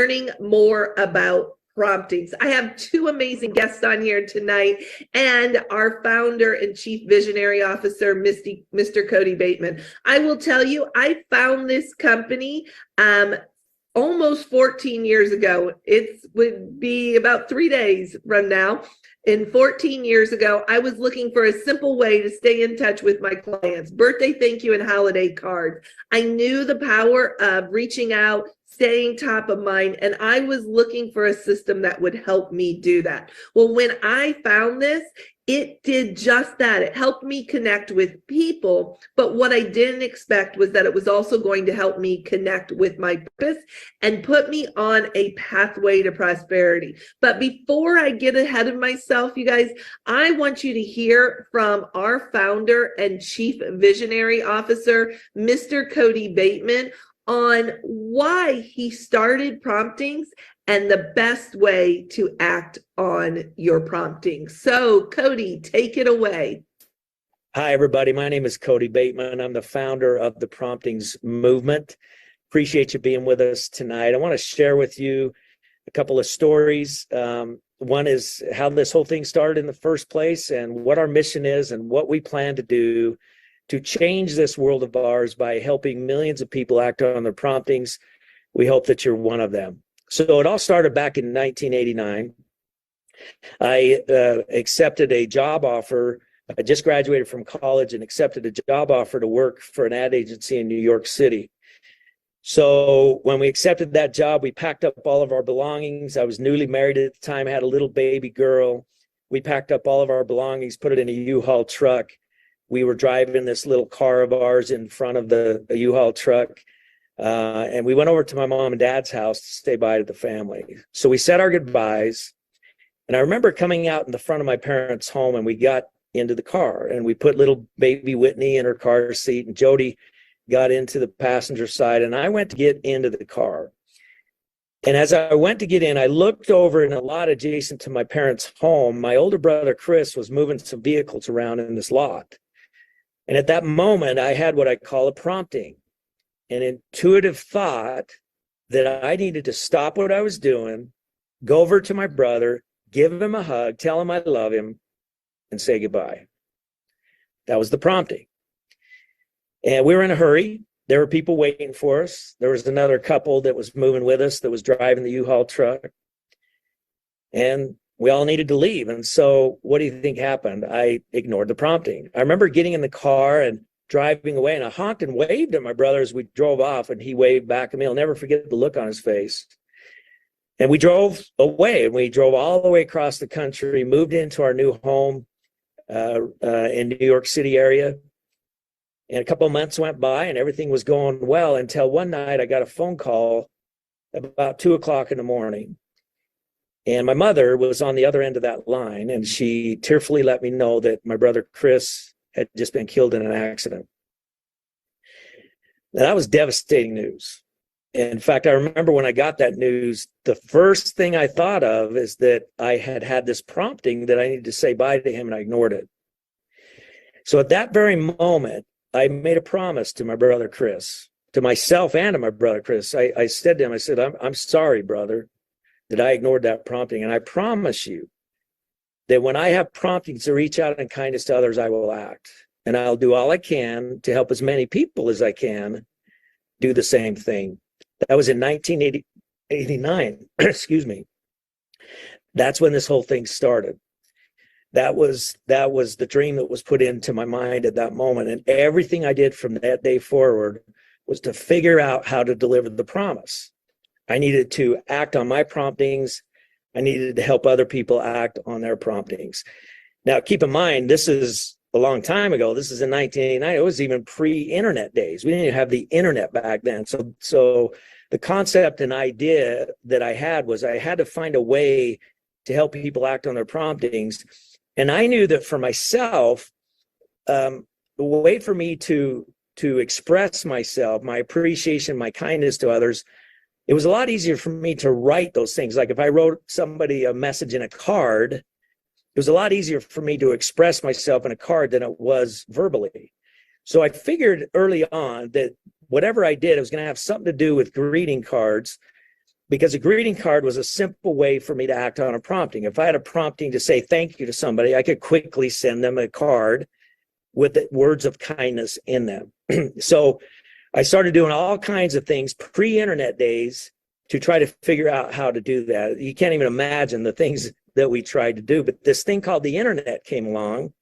learning more about promptings. I have two amazing guests on here tonight, and our founder and chief visionary officer, Mr. Cody Bateman. I will tell you, I found this company almost 14 years ago. It would be about 3 days from now. And 14 years ago, I was looking for a simple way to stay in touch with my clients, birthday thank you and holiday cards. I knew the power of reaching out, staying top of mind, and I was looking for a system that would help me do that. Well, when I found this, it did just that. It helped me connect with people, but what I didn't expect was that it was also going to help me connect with my purpose and put me on a pathway to prosperity. But before I get ahead of myself, you guys, I want you to hear from our founder and chief visionary officer, Mr. Cody Bateman, on why he started Promptings and the best way to act on your promptings. So, Cody, take it away. Hi, everybody. My name is Cody Bateman. I'm the founder of the Promptings movement. Appreciate you being with us tonight. I want to share with you a couple of stories. One is how this whole thing started in the first place and what our mission is and what we plan to do to change this world of ours by helping millions of people act on their promptings. We hope that you're one of them. So it all started back in 1989. I accepted a job offer. I just graduated from college and accepted a job offer to work for an ad agency in New York City. So when we accepted that job, we packed up all of our belongings. I was newly married at the time, had a little baby girl. We packed up all of our belongings, put it in a U-Haul truck. We were driving this little car of ours in front of the U-Haul truck. And we went over to my mom and dad's house to say bye to the family. So we said our goodbyes. And I remember coming out in the front of my parents' home, and we got into the car and we put little baby Whitney in her car seat, and Jody got into the passenger side, and I went to get into the car. And as I went to get in, I looked over in a lot adjacent to my parents' home. My older brother, Chris, was moving some vehicles around in this lot. And at that moment, I had what I call a prompting, an intuitive thought that I needed to stop what I was doing, go over to my brother, give him a hug, tell him I love him, and say goodbye. That was the prompting. And we were in a hurry. There were people waiting for us. There was another couple that was moving with us that was driving the U-Haul truck. And we all needed to leave. And so what do you think happened? I ignored the prompting. I remember getting in the car and driving away, and I honked and waved at my brother as we drove off, and he waved back at me. I'll never forget the look on his face. And we drove away, and we drove all the way across the country, moved into our new home in New York City area. And a couple of months went by and everything was going well until one night I got a phone call about 2:00 in the morning. And my mother was on the other end of that line, and she tearfully let me know that my brother Chris had just been killed in an accident. Now, that was devastating news. In fact, I remember when I got that news, the first thing I thought of is that I had this prompting that I needed to say bye to him, and I ignored it. So at that very moment, I made a promise to my brother Chris, to myself and to my brother Chris. I said to him, I said, I'm sorry, brother, that I ignored that prompting. And I promise you that when I have promptings to reach out in kindness to others, I will act. And I'll do all I can to help as many people as I can do the same thing. That was in 1989. Excuse me. That's when this whole thing started. That was the dream that was put into my mind at that moment. And everything I did from that day forward was to figure out how to deliver the promise. I needed to act on my promptings. I needed to help other people act on their promptings. Now, keep in mind, this is a long time ago. This is in 1989. It was even pre-internet days. We didn't even have the internet back then. So the concept and idea that I had was I had to find a way to help people act on their promptings. And I knew that for myself, the way for me to express myself, my appreciation, my kindness to others, it was a lot easier for me to write those things. Like if I wrote somebody a message in a card, it was a lot easier for me to express myself in a card than it was verbally. So I figured early on that whatever I did, it was going to have something to do with greeting cards. because a greeting card was a simple way for me to act on a prompting. If I had a prompting to say thank you to somebody, I could quickly send them a card with the words of kindness in them. So I started doing all kinds of things pre-internet days to try to figure out how to do that. You can't even imagine the things that we tried to do, but this thing called the internet came along.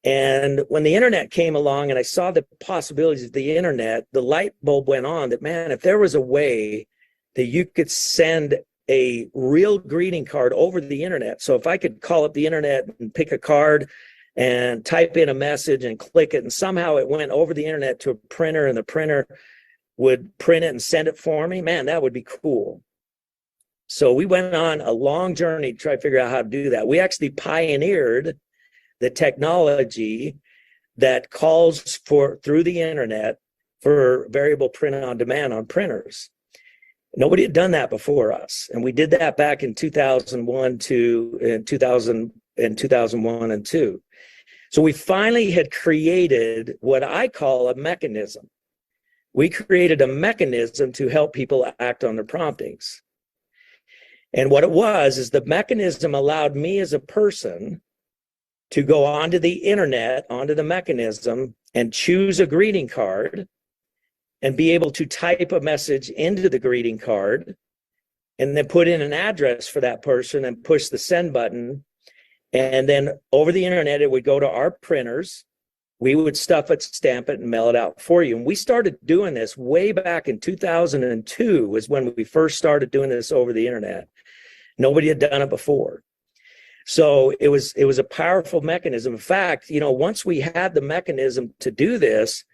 And when the internet came along and I saw the possibilities of the internet, the light bulb went on that, man, if there was a way that you could send a real greeting card over the internet. So if I could call up the internet and pick a card and type in a message and click it, and somehow it went over the internet to a printer and the printer would print it and send it for me, man, that would be cool. So we went on a long journey to try to figure out how to do that. We actually pioneered the technology that calls for through the internet for variable print on demand on printers. Nobody had done that before us. And we did that back in 2001 to 2001 and 2. So we finally had created what I call a mechanism. We created a mechanism to help people act on their promptings. And what it was is the mechanism allowed me as a person to go onto the internet, onto the mechanism, and choose a greeting card and be able to type a message into the greeting card and then put in an address for that person and push the send button. And then over the internet, it would go to our printers. We would stuff it, stamp it, and mail it out for you. And we started doing this way back in 2002 was when we first started doing this over the internet. Nobody had done it before. So it was a powerful mechanism. In fact, once we had the mechanism to do this,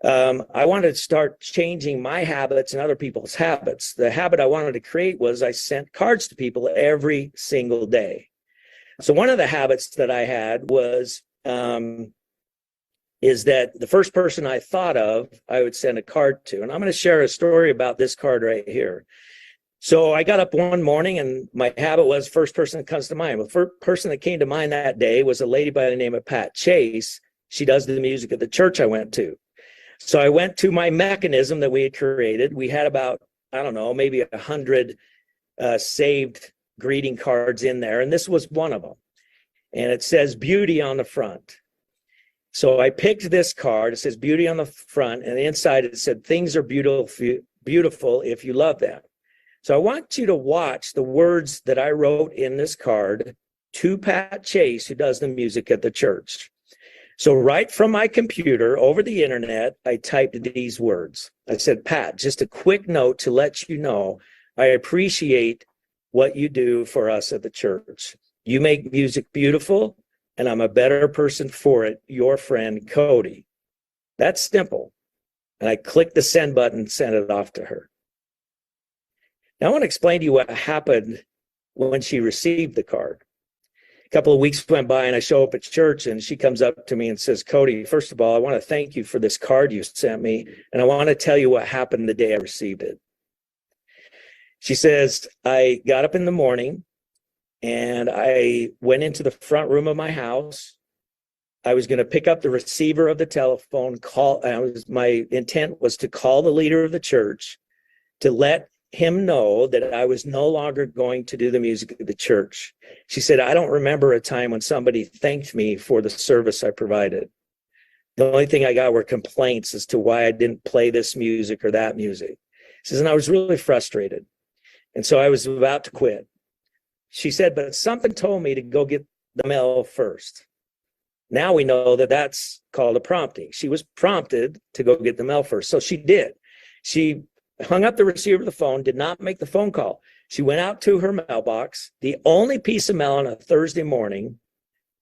I wanted to start changing my habits and other people's habits. The habit I wanted to create was I sent cards to people every single day. So one of the habits that I had was is that the first person I thought of, I would send a card to. And I'm going to share a story about this card right here. So I got up one morning and my habit was first person that comes to mind. The first person that came to mind that day was a lady by the name of Pat Chase. She does the music at the church I went to. So I went to my mechanism that we had created. We had about, I don't know, maybe 100 saved greeting cards in there. And this was one of them. And it says beauty on the front. So I picked this card. It says beauty on the front. And inside it said things are beautiful if you love them. So I want you to watch the words that I wrote in this card to Pat Chase, who does the music at the church. So right from my computer over the internet, I typed these words. I said, Pat, just a quick note to let you know, I appreciate what you do for us at the church. You make music beautiful, and I'm a better person for it. Your friend, Cody. That's simple. And I clicked the send button and sent it off to her. Now I want to explain to you what happened when she received the card. A couple of weeks went by and I show up at church and she comes up to me and says, Cody, first of all, I want to thank you for this card you sent me. And I want to tell you what happened the day I received it. She says, I got up in the morning and I went into the front room of my house. I was going to pick up the receiver of the telephone, my intent was to call the leader of the church to let him know that I was no longer going to do the music at the church. She said, I don't remember a time when somebody thanked me for the service I provided. The only thing I got were complaints as to why I didn't play this music or that music. She says, and I was really frustrated. And so I was about to quit. She said, but something told me to go get the mail first. Now we know that that's called a prompting. She was prompted to go get the mail first. So she did. She hung up the receiver of the phone, did not make the phone call. She went out to her mailbox. The only piece of mail on a Thursday morning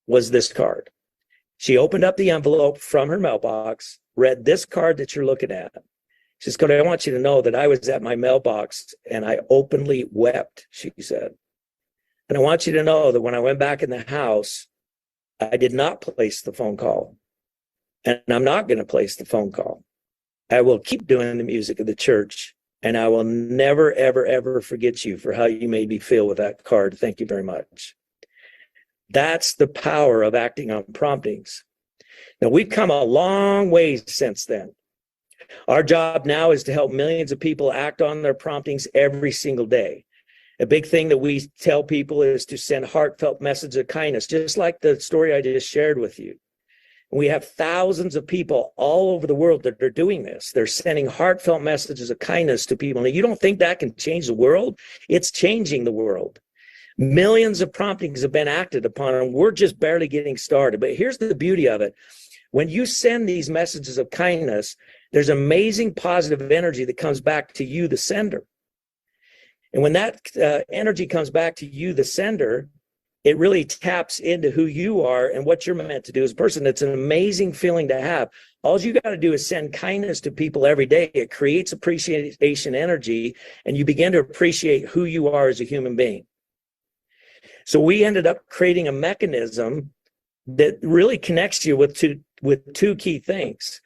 was this card. She opened up the envelope from her mailbox, read this card that you're looking at. She says, Cody, I want you to know that I was at my mailbox and I openly wept, she said. And I want you to know that when I went back in the house, I did not place the phone call. And I'm not going to place the phone call. I will keep doing the music of the church, and I will never, ever, ever forget you for how you made me feel with that card. Thank you very much. That's the power of acting on promptings. Now, we've come a long way since then. Our job now is to help millions of people act on their promptings every single day. A big thing that we tell people is to send heartfelt messages of kindness, just like the story I just shared with you. We have thousands of people all over the world that are doing this. They're sending heartfelt messages of kindness to people. Now, you don't think that can change the world? It's changing the world. Millions of promptings have been acted upon, and we're just barely getting started. But here's the beauty of it. When you send these messages of kindness, there's amazing positive energy that comes back to you, the sender. And when that energy comes back to you, the sender, it really taps into who you are and what you're meant to do as a person. It's an amazing feeling to have. All you got to do is send kindness to people every day. It creates appreciation energy, and you begin to appreciate who you are as a human being. So we ended up creating a mechanism that really connects you with two key things.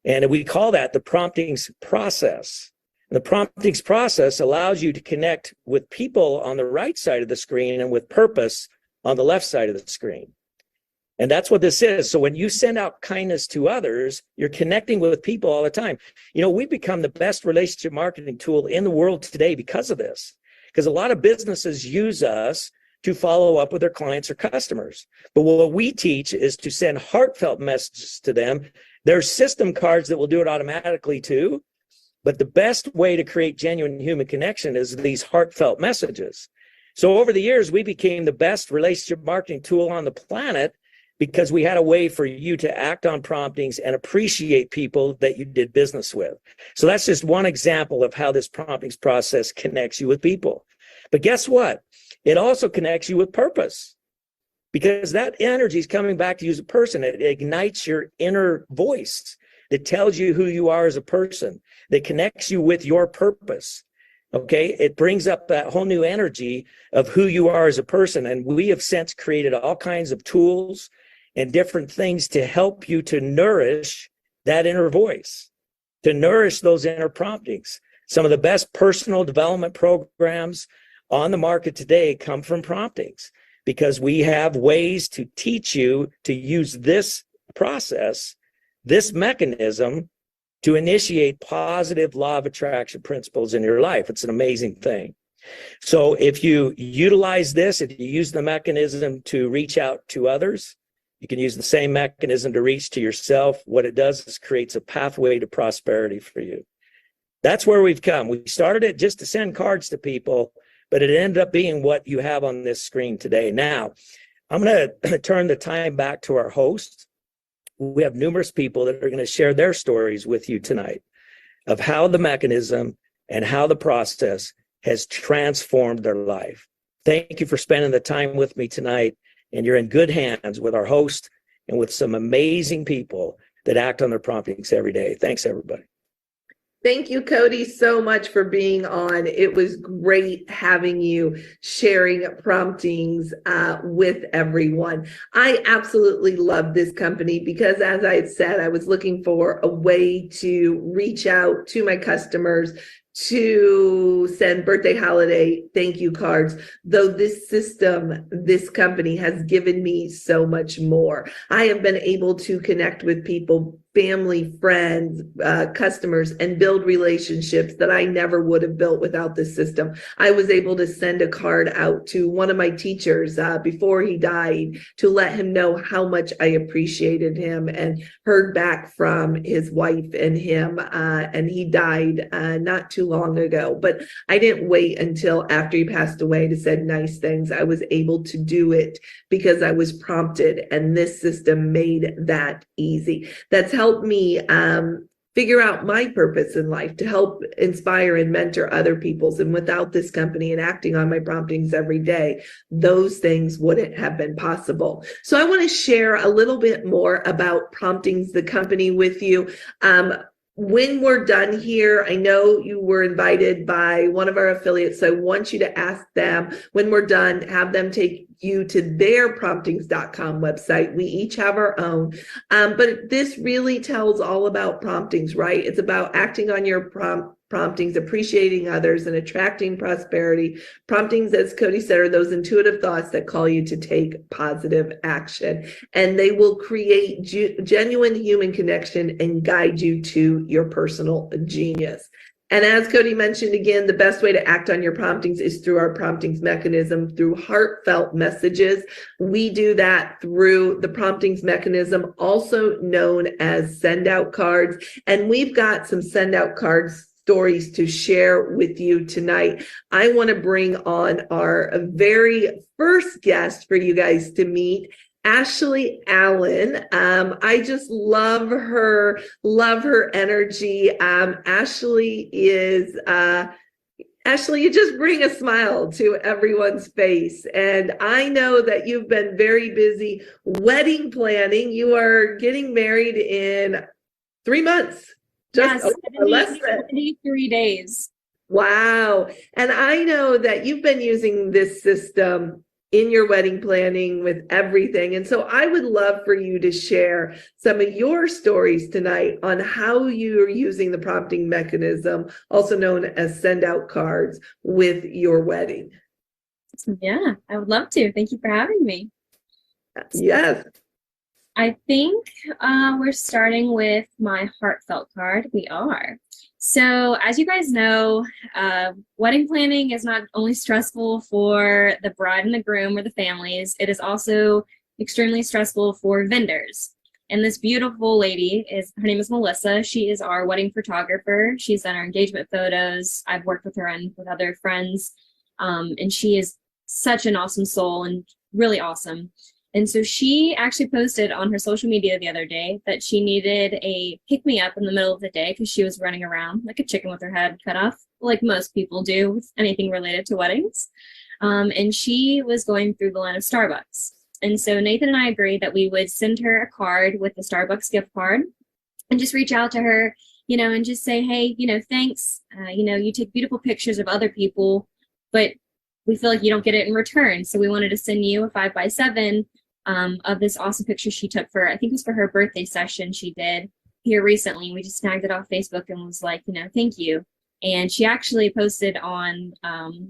And we call that the promptings process. The promptings process allows you to connect with people on the right side of the screen and with purpose on the left side of the screen. And that's what this is. So when you send out kindness to others, you're connecting with people all the time. You know, we've become the best relationship marketing tool in the world today because of this. Because a lot of businesses use us to follow up with their clients or customers. But what we teach is to send heartfelt messages to them. There's system cards that will do it automatically too. But the best way to create genuine human connection is these heartfelt messages. So over the years, we became the best relationship marketing tool on the planet because we had a way for you to act on promptings and appreciate people that you did business with. So that's just one example of how this promptings process connects you with people. But guess what? It also connects you with purpose, because that energy is coming back to you as a person. It ignites your inner voice that tells you who you are as a person, that connects you with your purpose. Okay, it brings up that whole new energy of who you are as a person. And we have since created all kinds of tools and different things to help you to nourish that inner voice, to nourish those inner promptings. Some of the best personal development programs on the market today come from promptings, because we have ways to teach you to use this process, this mechanism, to initiate positive law of attraction principles in your life. It's an amazing thing. So if you utilize this, if you use the mechanism to reach out to others, you can use the same mechanism to reach to yourself. What it does is creates a pathway to prosperity for you. That's where we've come. We started it just to send cards to people, but it ended up being what you have on this screen today. Now, I'm going to turn the time back to our host. We have numerous people that are going to share their stories with you tonight of how the mechanism and how the process has transformed their life. Thank you for spending the time with me tonight, and you're in good hands with our host and with some amazing people that act on their promptings every day. Thanks, everybody. Thank you, Cody, so much for being on. It was great having you sharing promptings with everyone. I absolutely love this company because, as I had said, I was looking for a way to reach out to my customers, to send birthday, holiday thank you cards, though this system, this company has given me so much more. I have been able to connect with people, family, friends, customers, and build relationships that I never would have built without this system. I was able to send a card out to one of my teachers before he died to let him know how much I appreciated him, and heard back from his wife and him, and he died not too long ago. But I didn't wait until after he passed away to say nice things. I was able to do it because I was prompted, and this system made that easy. That's helped me figure out my purpose in life, to help inspire and mentor other people's. And without this company and acting on my promptings every day, those things wouldn't have been possible. So I want to share a little bit more about Promptings, the company, with you. When we're done here, I know you were invited by one of our affiliates, so I want you to ask them, when we're done, have them take you to their promptings.com website. We each have our own, but this really tells all about promptings, right? It's about acting on your Promptings, appreciating others and attracting prosperity. Promptings, as Cody said, are those intuitive thoughts that call you to take positive action, and they will create genuine human connection and guide you to your personal genius. And as Cody mentioned, again, the best way to act on your promptings is through our promptings mechanism, through heartfelt messages. We do that through the promptings mechanism, also known as send out cards. And we've got some send out cards stories to share with you tonight. I want to bring on our very first guest for you guys to meet, Ashley Allen. I just love her energy. Ashley, you just bring a smile to everyone's face. And I know that you've been very busy wedding planning. You are getting married in 3 months. Yes, Less than 73 days. Wow. And I know that you've been using this system in your wedding planning with everything. And so I would love for you to share some of your stories tonight on how you're using the prompting mechanism, also known as send out cards, with your wedding. Yeah, I would love to. Thank you for having me. Yes. I think we're starting with my heartfelt card. We are. So as you guys know, wedding planning is not only stressful for the bride and the groom or the families, it is also extremely stressful for vendors. And this beautiful lady, her name is Melissa. She is our wedding photographer. She's done our engagement photos. I've worked with her and with other friends. And she is such an awesome soul and really awesome. And so she actually posted on her social media the other day that she needed a pick-me-up in the middle of the day because she was running around like a chicken with her head cut off, like most people do with anything related to weddings. And she was going through the line of Starbucks. And so Nathan and I agreed that we would send her a card with the Starbucks gift card and just reach out to her, and just say, hey, thanks. You take beautiful pictures of other people, but we feel like you don't get it in return. So we wanted to send you a 5x7 of this awesome picture she took I think it was for her birthday session she did here recently. We just snagged it off Facebook and was like, thank you. And she actually posted on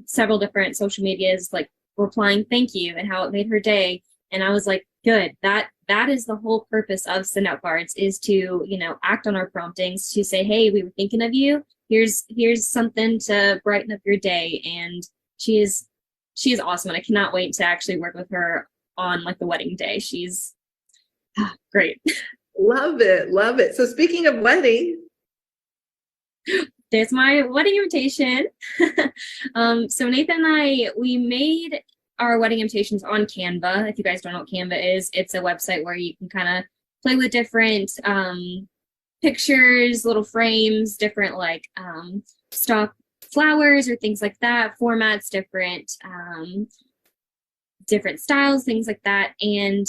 several different social medias, like replying thank you and how it made her day. And I was like, good, that is the whole purpose of send out cards, is to, act on our promptings, to say, hey, we were thinking of you. Here's something to brighten up your day. And she is awesome. And I cannot wait to actually work with her on like the wedding day. She's great. Love it. So speaking of wedding, there's my wedding invitation. So Nathan and we made our wedding invitations on Canva. If you guys don't know what Canva is, it's a website where you can kind of play with different pictures, little frames, different like stock flowers or things like that, formats, different styles, things like that. And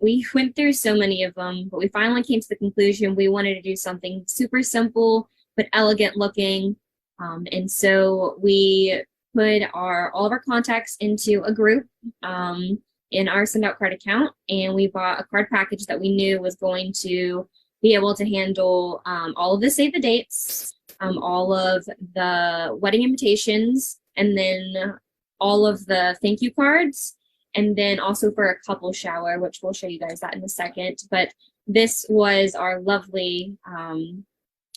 we went through so many of them, but we finally came to the conclusion we wanted to do something super simple but elegant looking. And so we put all of our contacts into a group in our send out card account, and we bought a card package that we knew was going to be able to handle all of the save the dates, all of the wedding invitations, and then all of the thank you cards, and then also for a couple shower, which we'll show you guys that in a second. But this was our lovely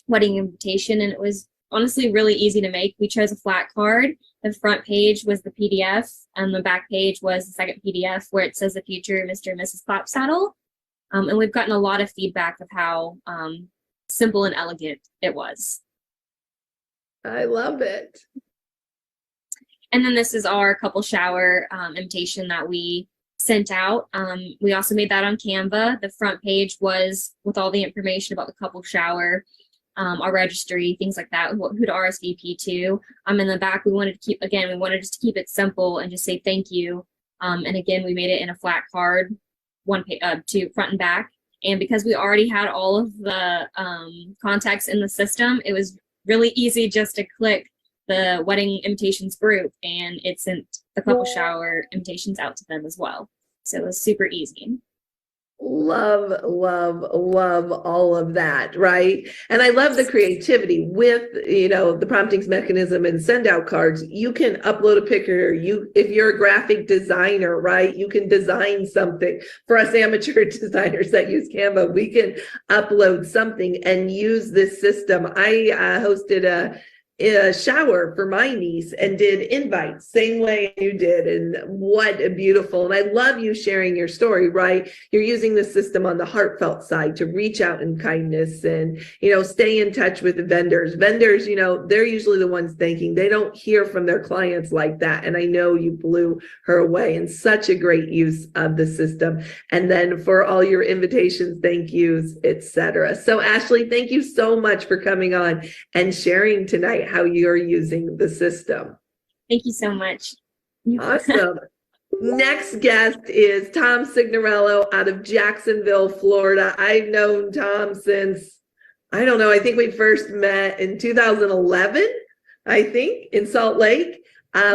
wedding invitation, and it was honestly really easy to make. We chose a flat card. The front page was the PDF, and the back page was the second PDF where it says the future Mr. and Mrs. Clapsaddle. And we've gotten a lot of feedback of how simple and elegant it was. I love it. And then this is our couple shower invitation that we sent out. We also made that on Canva. The front page was with all the information about the couple shower, our registry, things like that, who to RSVP to. In the back, we wanted just to keep it simple and just say thank you. And again, we made it in a flat card, to front and back. And because we already had all of the contacts in the system, it was really easy just to click the wedding invitations group, and it sent the couple shower invitations out to them as well. So it was super easy. Love, love, love all of that, right? And I love the creativity with, the promptings mechanism and send out cards. You can upload a picture. If you're a graphic designer, right, you can design something. For us amateur designers that use Canva, we can upload something and use this system. I hosted a shower for my niece and did invites same way you did, and what a beautiful. And I love you sharing your story, right? You're using the system on the heartfelt side to reach out in kindness and stay in touch with the vendors. They're usually the ones thanking. They don't hear from their clients like that, and I know you blew her away, and such a great use of the system. And then for all your invitations, thank yous, etc. So Ashley, thank you so much for coming on and sharing tonight how you're using the system. Thank you so much. Awesome. Next guest is Tom Signorello out of Jacksonville, Florida. I've known Tom since, I don't know, I think we first met in 2011, I think, in Salt Lake.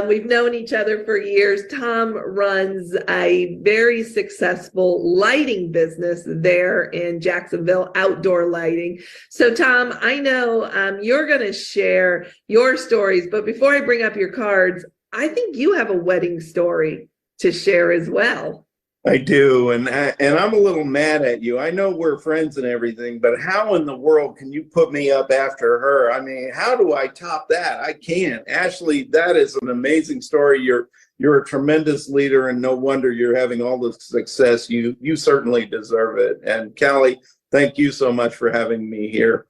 We've known each other for years. Tom runs a very successful lighting business there in Jacksonville, outdoor lighting. So Tom, I know you're going to share your stories, but before I bring up your cards, I think you have a wedding story to share as well. I do, and I'm a little mad at you. I know we're friends and everything, but how in the world can you put me up after her? I mean, how do I top that? I can't. Ashley, that is an amazing story. You're a tremendous leader, and no wonder you're having all the success. You certainly deserve it. And Callie, thank you so much for having me here.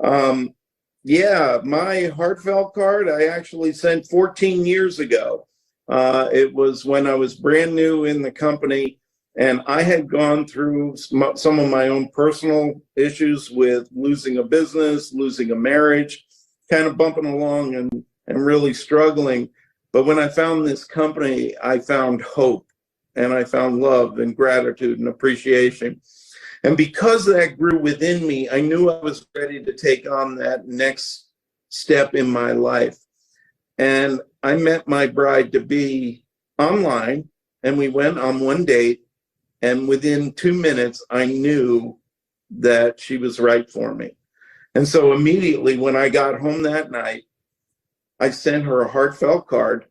Yeah, my heartfelt card I actually sent 14 years ago. It was when I was brand new in the company, and I had gone through some of my own personal issues with losing a business, losing a marriage, kind of bumping along and really struggling. But when I found this company, I found hope, and I found love and gratitude and appreciation. And because that grew within me, I knew I was ready to take on that next step in my life. And I met my bride-to-be online, and we went on one date, and within 2 minutes, I knew that she was right for me. And so immediately when I got home that night, I sent her a heartfelt card,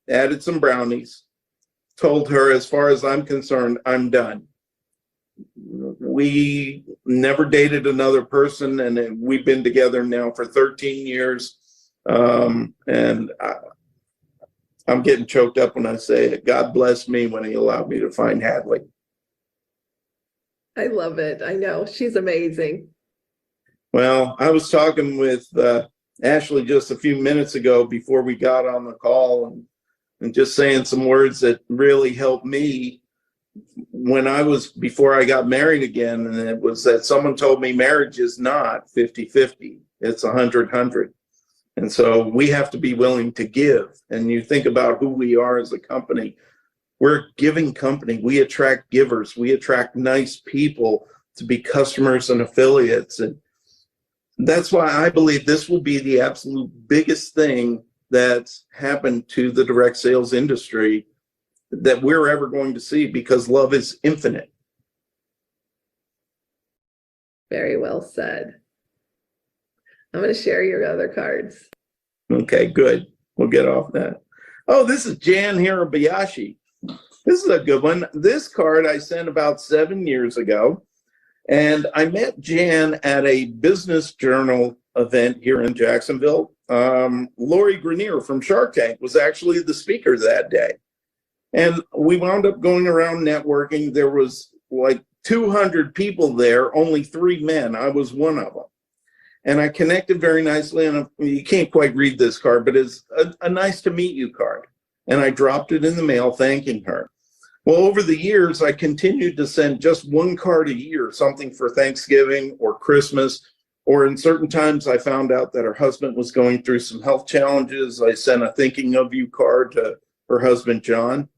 added some brownies, told her, as far as I'm concerned, I'm done. We never dated another person, and we've been together now for 13 years. And I'm getting choked up when I say it. God bless me when he allowed me to find Hadley. I love it. I know. She's amazing. Well, I was talking with Ashley just a few minutes ago before we got on the call, and just saying some words that really helped me before I got married again. And it was that someone told me marriage is not 50-50. It's 100-100. And so we have to be willing to give. And you think about who we are as a company. We're a giving company. We attract givers. We attract nice people to be customers and affiliates. And that's why I believe this will be the absolute biggest thing that's happened to the direct sales industry that we're ever going to see, because love is infinite. Very well said. I'm going to share your other cards. Okay, good. We'll get off that. Oh, this is Jan Hirabayashi. This is a good one. This card I sent about 7 years ago, and I met Jan at a business journal event here in Jacksonville. Lori Grenier from Shark Tank was actually the speaker that day. And we wound up going around networking. There was like 200 people there, only 3 men. I was one of them. And I connected very nicely. And you can't quite read this card, but it's a nice to meet you card. And I dropped it in the mail thanking her. Well, over the years, I continued to send just 1 card a year, something for Thanksgiving or Christmas, or in certain times I found out that her husband was going through some health challenges. I sent a thinking of you card to her husband, John.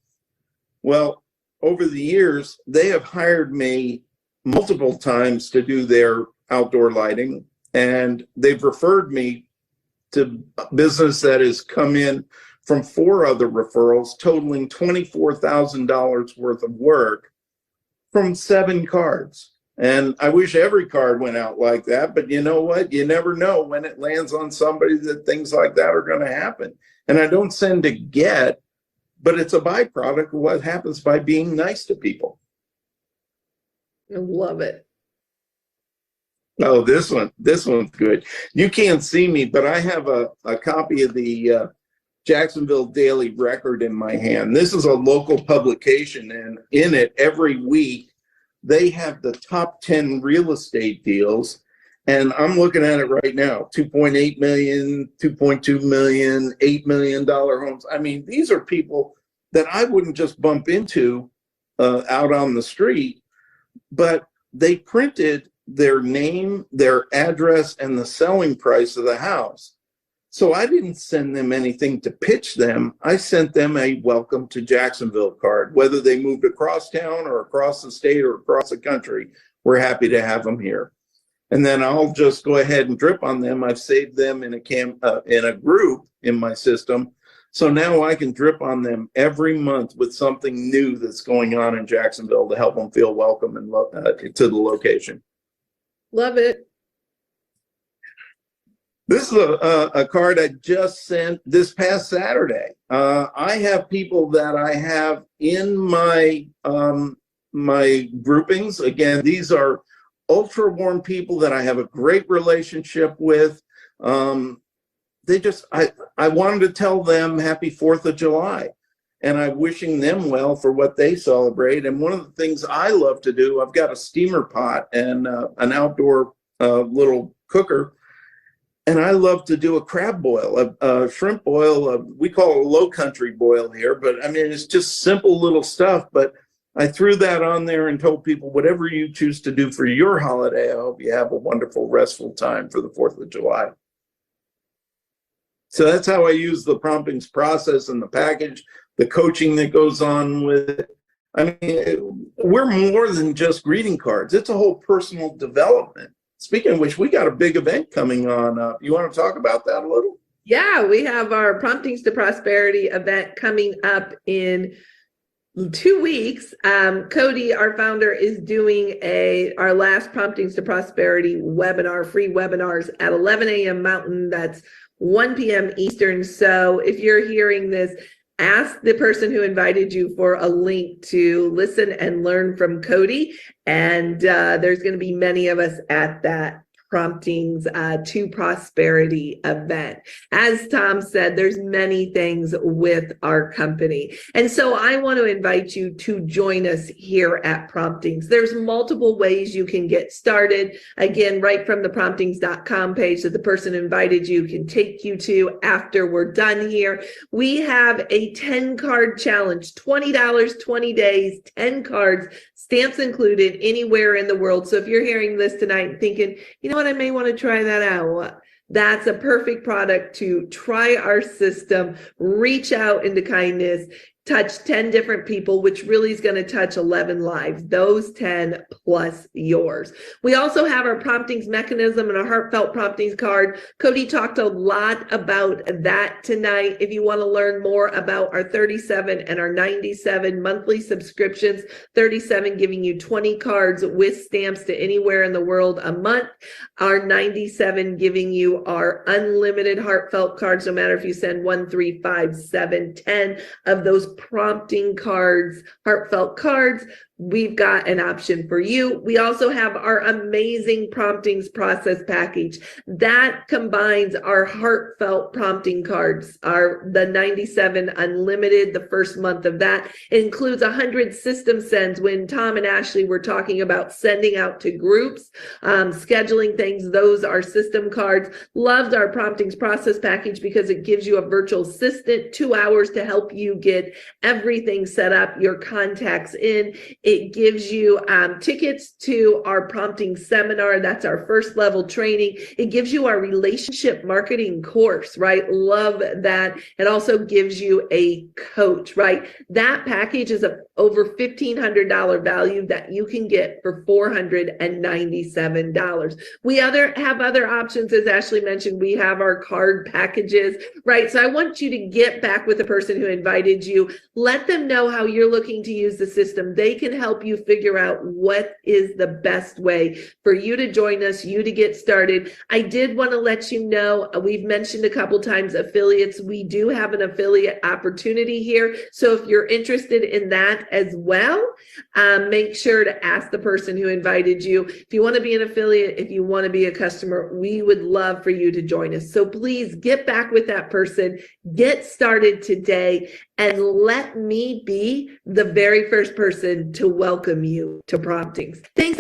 Well, over the years, they have hired me multiple times to do their outdoor lighting, and they've referred me to business that has come in from 4 other referrals, totaling $24,000 worth of work. from 7 cards. And I wish every card went out like that, but you know what? You never know when it lands on somebody that things like that are going to happen. And I don't send to get, but it's a byproduct of what happens by being nice to people. I love it. Oh, this one's good. You can't see me, but I have a copy of the Jacksonville Daily Record in my hand. This is a local publication, and in it every week they have the top 10 real estate deals. And I'm looking at it right now, 2.8 million, 2.2 million, $8 million homes. I mean, these are people that I wouldn't just bump into out on the street, but they printed their name, their address, and the selling price of the house. So I didn't send them anything to pitch them. I sent them a welcome to Jacksonville card. Whether they moved across town or across the state or across the country, we're happy to have them here. And then I'll just go ahead and drip on them. I've saved them in a group in my system. So now I can drip on them every month with something new that's going on in Jacksonville to help them feel welcome and to the location. Love it. This is a card I just sent this past Saturday. I have people that I have in my my groupings. Again, these are ultra warm people that I have a great relationship with. I wanted to tell them happy 4th of July, and I'm wishing them well for what they celebrate. And one of the things I love to do, I've got a steamer pot and an outdoor little cooker. And I love to do a crab boil, a shrimp boil. We call it a low country boil here, but I mean, it's just simple little stuff. But I threw that on there and told people, whatever you choose to do for your holiday, I hope you have a wonderful, restful time for the 4th of July. So that's how I use the promptings process and the package, the coaching that goes on with it. I mean, we're more than just greeting cards. It's a whole personal development. Speaking of which, we got a big event coming on up. You want to talk about that a little? Yeah, we have our Promptings to Prosperity event coming up in 2 weeks. Cody, our founder, is doing our last Promptings to Prosperity webinar, free webinars at 11 a.m. Mountain. That's 1 p.m. Eastern. So if you're hearing this, ask the person who invited you for a link to listen and learn from Cody. And there's going to be many of us at that Promptings to Prosperity event. As Tom said, there's many things with our company. And so I want to invite you to join us here at Promptings. There's multiple ways you can get started. Again, right from the promptings.com page that the person invited you can take you to after we're done here. We have a 10-card challenge, $20, 20 days, 10 cards, stamps included, anywhere in the world. So if you're hearing this tonight and thinking, you know what, I may want to try that out. That's a perfect product to try our system, reach out into kindness, touch 10 different people, which really is going to touch 11 lives, those 10 plus yours. We also have our promptings mechanism and a heartfelt promptings card. Cody talked a lot about that tonight. If you want to learn more about our 37 and our 97 monthly subscriptions, 37 giving you 20 cards with stamps to anywhere in the world a month, our 97 giving you our unlimited heartfelt cards, no matter if you send 1, 3, 5, 7, 10 of those prompting cards, heartfelt cards, we've got an option for you. We also have our amazing promptings process package that combines our heartfelt prompting cards, the 97 unlimited, the first month of that. It includes 100 system sends. When Tom and Ashley were talking about sending out to groups, scheduling things, those are system cards. Loved our promptings process package because it gives you a virtual assistant, 2 hours to help you get everything set up, your contacts in. It gives you tickets to our prompting seminar. That's our first level training. It gives you our relationship marketing course, right? Love that. It also gives you a coach, right? That package is over $1,500 value that you can get for $497. We have other options, as Ashley mentioned. We have our card packages, right? So I want you to get back with the person who invited you. Let them know how you're looking to use the system. They can help you figure out what is the best way for you to join us, you to get started. I did want to let you know, we've mentioned a couple times affiliates. We do have an affiliate opportunity here. So if you're interested in that as well, make sure to ask the person who invited you. If you want to be an affiliate, if you want to be a customer, we would love for you to join us. So please get back with that person, get started today, and let me be the very first person to welcome you to Promptings. Thanks.